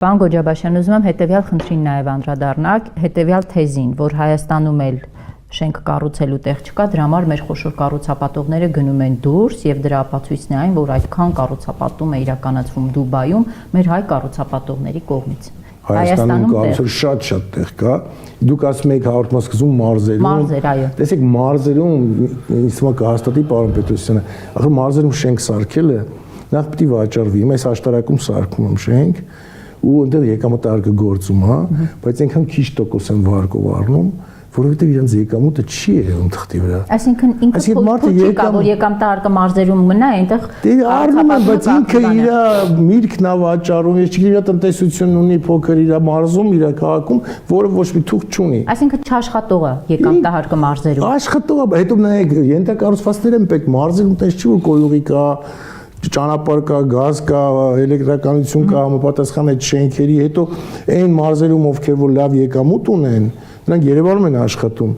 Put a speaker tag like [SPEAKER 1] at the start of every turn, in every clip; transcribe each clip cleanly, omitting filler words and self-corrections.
[SPEAKER 1] Պարոն Գոջաբաշյան, ուզում եմ հետևյալ խնդրին նաև անդրադառնալ, հետևյալ թեզին, որ Հայաստանում էլ շենք կառուցելու տեղ չկա, դրա համար մեր խոշոր կառուցապատողները գնում են դուրս եւ դրա ապացույցն է այն, որ այդքան կառուցապատում է իրականացվում Դուբայում մեր հայ կառուցապատողների կողմից։
[SPEAKER 2] Հայաստանում կառուցել շատ տեղ կա։ Դուք ասում եք հաղորդման սկզբում մարզերում։
[SPEAKER 1] Մարզեր, այո։
[SPEAKER 2] Տեսեք, մարզերում ինձ թվում է կհաստատի պարոն Պետրոսյանը, ախր մարզերում շենք սարքելը նախ պիտի վաճառվի։ Ես աշտարակում սարքում եմ շենք ու այնտեղ եկամտարկը գործում, հա, բայց այնքան քիչ տոկոս են վարկով առնում, որովհետև իրենց եկամուտը չի երևում թղթի վրա։
[SPEAKER 1] Այսինքն ինքը փոքր կա, որ եկամտարկը մարզերում մնա, այնտեղ
[SPEAKER 2] առնում են, բայց ինքը իր միրգն է վաճառում, ես չգիտեմ, իր տնտեսությունն ունի փոքր իր մարզում, իր քաղաքում, որը ոչ մի թուղթ չունի։
[SPEAKER 1] Այսինքն չաշխատող է եկամտարկը մարզերում։
[SPEAKER 2] Աշխատող է, հետո նայեք, ենթակառուցվածքներ են պետք, մարզերում տես չի որ կոյուղի կա, ճանապարհ կա, գազ կա, էլեկտրականություն կա, համապատասխան այդ շենքերի, հետո այն մարզերում ովքեր որ լավ եկամուտ ունեն, նրանք Երևանում են աշխատում։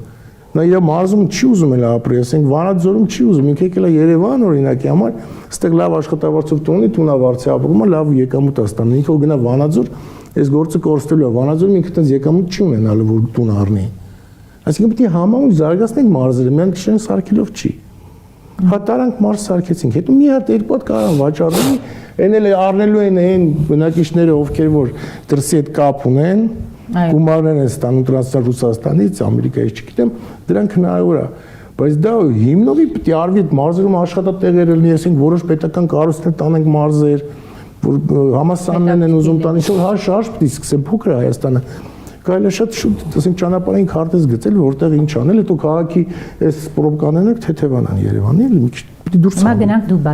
[SPEAKER 2] Նա իր մարզում չի ուզում էլ ապրել, ասենք Վանաձորում չի ուզում, ինքը եկել է Երևան օրինակի համար, այստեղ լավ աշխատավարձով տունի, տունավարձի ապրում է, լավ եկամուտ է ստանում։ Ինքը գնա Վանաձոր, այս գործը կորստելու է, Վանաձորում ինքը այդպես եկամուտ չի ունենալու, որ տուն առնի։ Այսինքն պետք է համահունչ զարգացնենք մարզերը, միայն քշեն սարքելով չի։ Հատարանք մարզ սարքեցինք, հետո մի հատ երկու հատ կարան վաճառվի, այն էլ առնելու են այն բնակիչները, ովքեր որ դրսի հետ կապ ունեն, գումարներ են ստանում տրանսֆեր Ռուսաստանից, Ամերիկայից, չգիտեմ, դրանք հնարավոր է, բայց դա հիմնովի պետք է արվի մարզերում աշխատատեղեր լինի, ասենք որոշ պետական կառույցներ տանենք մարզեր, որ համալսարաններն են ուզում տան, ինչ-որ հաշ պետք է սկսել փոքր Հայաստանը։ Կարելի է շատ շուտ, ասենք ճանապարհային քարտեզ գծել, որտեղ ինչ անել, հետո քաղաքի այս պրոբկաները թեթևանան Երևանի, մի քիչ պիտի դուրս
[SPEAKER 1] գնանք Դուբայ։